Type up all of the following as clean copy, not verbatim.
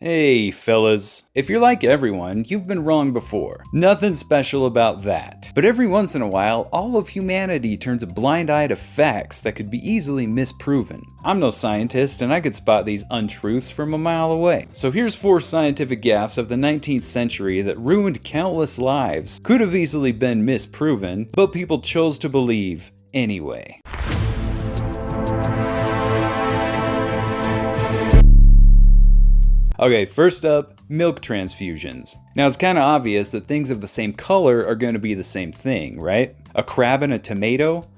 Hey fellas, if you're like everyone, you've been wrong before. Nothing special about that. But every once in a while, all of humanity turns a blind eye to facts that could be easily misproven. I'm no scientist and I could spot these untruths from a mile away. So here's 4 scientific gaffes of the 19th century that ruined countless lives, could have easily been misproven, but people chose to believe anyway. Okay, first up, milk transfusions. Now it's kinda obvious that things of the same color are gonna be the same thing, right? A crab and a tomato?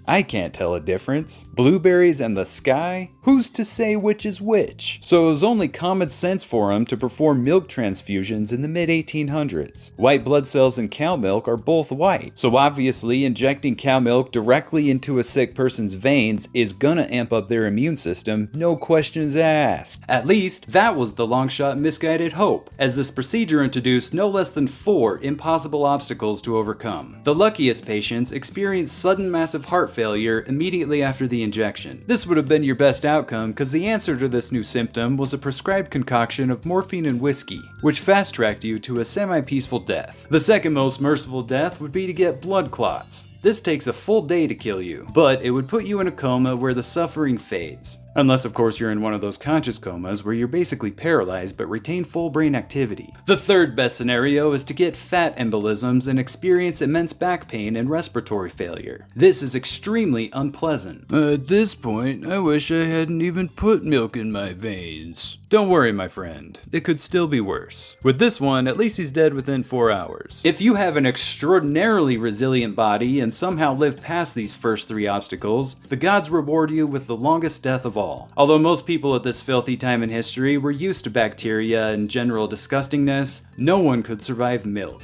I can't tell a difference. Blueberries and the sky? Who's to say which is which? So it was only common sense for him to perform milk transfusions in the mid-1800s. White blood cells in cow milk are both white, so obviously injecting cow milk directly into a sick person's veins is gonna amp up their immune system, no questions asked. At least, that was the long-shot misguided hope, as this procedure introduced no less than 4 impossible obstacles to overcome. The luckiest patients experienced sudden massive heart failure immediately after the injection. This would have been your best outcome because the answer to this new symptom was a prescribed concoction of morphine and whiskey, which fast-tracked you to a semi-peaceful death. The second most merciful death would be to get blood clots. This takes a full day to kill you, but it would put you in a coma where the suffering fades. Unless of course you're in one of those conscious comas where you're basically paralyzed but retain full brain activity. The third best scenario is to get fat embolisms and experience immense back pain and respiratory failure. This is extremely unpleasant. At this point, I wish I hadn't even put milk in my veins. Don't worry, my friend. It could still be worse. With this one, at least he's dead within 4 hours. If you have an extraordinarily resilient body and somehow live past these first 3 obstacles, the gods reward you with the longest death of all. Although most people at this filthy time in history were used to bacteria and general disgustingness, no one could survive milk.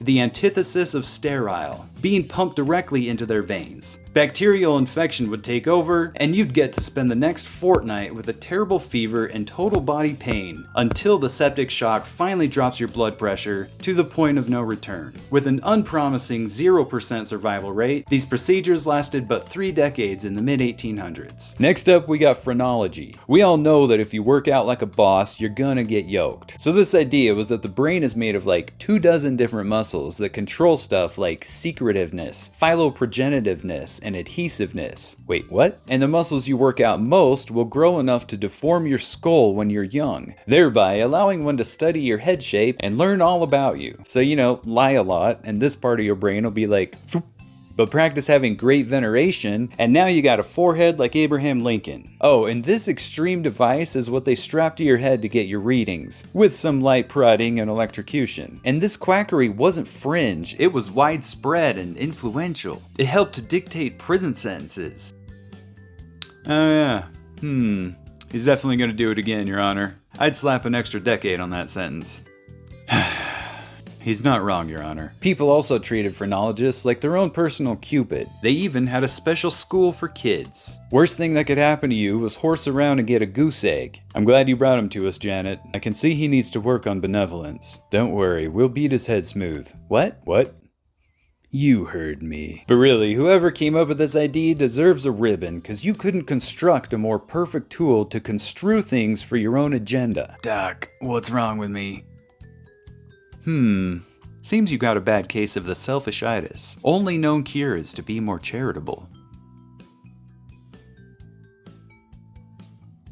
The antithesis of sterile, being pumped directly into their veins. Bacterial infection would take over, and you'd get to spend the next fortnight with a terrible fever and total body pain, until the septic shock finally drops your blood pressure to the point of no return. With an unpromising 0% survival rate, these procedures lasted but 3 decades in the mid-1800s. Next up, we got phrenology. We all know that if you work out like a boss, you're gonna get yoked. So this idea was that the brain is made of like 24 different muscles that control stuff like secretiveness, philoprogenitiveness, and adhesiveness. Wait, what? And the muscles you work out most will grow enough to deform your skull when you're young, thereby allowing one to study your head shape and learn all about you. So, lie a lot, and this part of your brain will be like, Phoop. But practice having great veneration, and now you got a forehead like Abraham Lincoln. Oh, and this extreme device is what they strap to your head to get your readings, with some light prodding and electrocution. And this quackery wasn't fringe, it was widespread and influential. It helped to dictate prison sentences. Oh yeah, he's definitely gonna do it again, Your Honor. I'd slap an extra decade on that sentence. He's not wrong, Your Honor. People also treated phrenologists like their own personal Cupid. They even had a special school for kids. Worst thing that could happen to you was horse around and get a goose egg. I'm glad you brought him to us, Janet. I can see he needs to work on benevolence. Don't worry, we'll beat his head smooth. What? You heard me. But really, whoever came up with this idea deserves a ribbon, cause you couldn't construct a more perfect tool to construe things for your own agenda. Doc, what's wrong with me? Seems you got a bad case of the selfishitis. Only known cure is to be more charitable.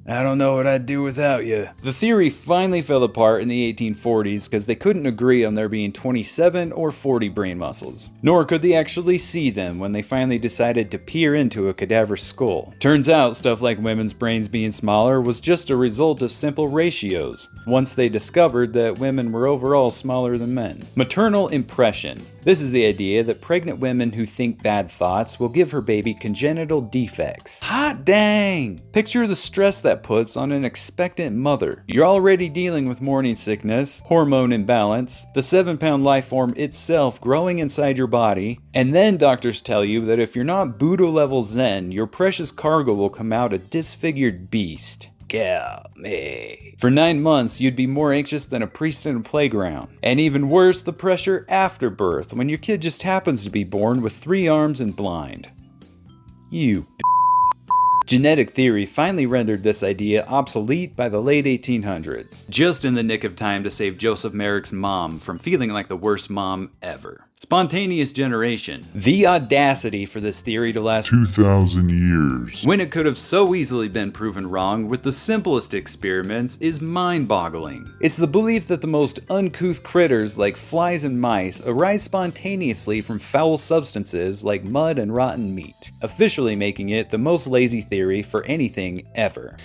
I don't know what I'd do without you. The theory finally fell apart in the 1840s because they couldn't agree on there being 27 or 40 brain muscles. Nor could they actually see them when they finally decided to peer into a cadaver skull. Turns out stuff like women's brains being smaller was just a result of simple ratios, once they discovered that women were overall smaller than men. Maternal impression. This is the idea that pregnant women who think bad thoughts will give her baby congenital defects. Hot dang! Picture the stress that puts on an expectant mother. You're already dealing with morning sickness, hormone imbalance, the 7-pound life form itself growing inside your body, and then doctors tell you that if you're not Buddha level Zen, your precious cargo will come out a disfigured beast. Me. For 9 months, you'd be more anxious than a priest in a playground. And even worse, the pressure after birth, when your kid just happens to be born with 3 arms and blind. You Genetic theory finally rendered this idea obsolete by the late 1800s, just in the nick of time to save Joseph Merrick's mom from feeling like the worst mom ever. Spontaneous generation. The audacity for this theory to last 2,000 years, when it could have so easily been proven wrong with the simplest experiments, is mind-boggling. It's the belief that the most uncouth critters like flies and mice arise spontaneously from foul substances like mud and rotten meat, officially making it the most lazy theory for anything ever.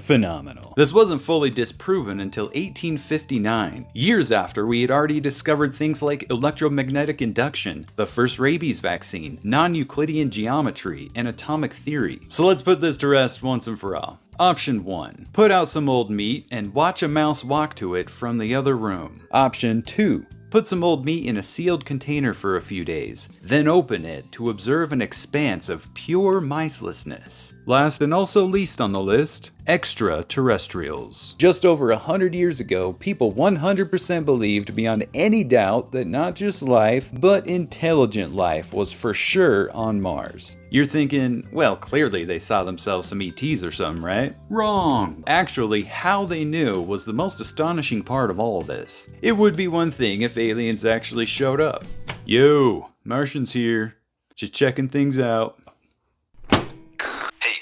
Phenomenal. This wasn't fully disproven until 1859, years after we had already discovered things like electromagnetic induction, the first rabies vaccine, non-Euclidean geometry, and atomic theory. So let's put this to rest once and for all. Option 1. Put out some old meat and watch a mouse walk to it from the other room. Option 2. Put some old meat in a sealed container for a few days, then open it to observe an expanse of pure micelessness. Last and also least on the list, extraterrestrials. Just over 100 years ago, people 100% believed beyond any doubt that not just life, but intelligent life was for sure on Mars. You're thinking, well, clearly they saw themselves some ETs or something, right? Wrong! Actually, how they knew was the most astonishing part of all of this. It would be one thing if aliens actually showed up. Yo, Martians here. Just checking things out. Hey,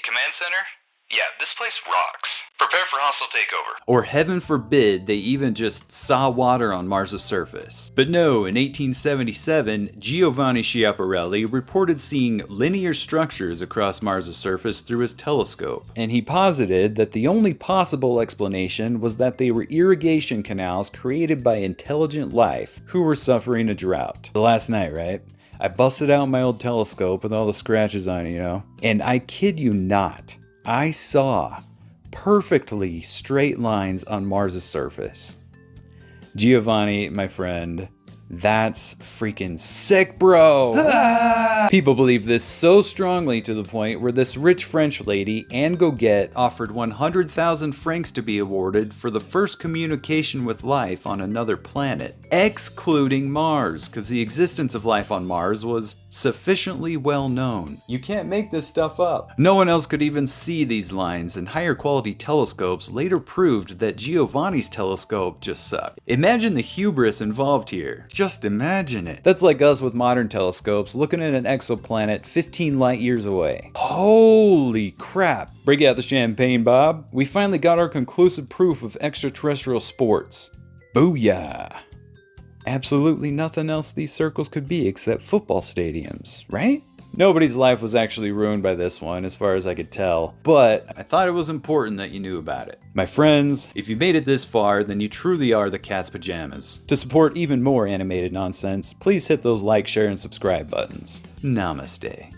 Command Center? Yeah, this place rocks. Prepare for hostile takeover. Or heaven forbid they even just saw water on Mars' surface. But no, in 1877, Giovanni Schiaparelli reported seeing linear structures across Mars' surface through his telescope, and he posited that the only possible explanation was that they were irrigation canals created by intelligent life who were suffering a drought. The last night, right? I busted out my old telescope with all the scratches on it, you know? And I kid you not, I saw perfectly straight lines on Mars' surface. Giovanni, my friend, that's freaking sick, bro! People believe this so strongly to the point where this rich French lady, Anne Goguet, offered 100,000 francs to be awarded for the first communication with life on another planet, excluding Mars, because the existence of life on Mars was sufficiently well known. You can't make this stuff up. No one else could even see these lines, and higher quality telescopes later proved that Giovanni's telescope just sucked. Imagine the hubris involved here. Just imagine it. That's like us with modern telescopes looking at an exoplanet 15 light years away. Holy crap. Break out the champagne, Bob. We finally got our conclusive proof of extraterrestrial sports. Booyah. Absolutely nothing else these circles could be except football stadiums, right? Nobody's life was actually ruined by this one, as far as I could tell, but I thought it was important that you knew about it. My friends, if you made it this far, then you truly are the cat's pajamas. To support even more animated nonsense, please hit those like, share, and subscribe buttons. Namaste.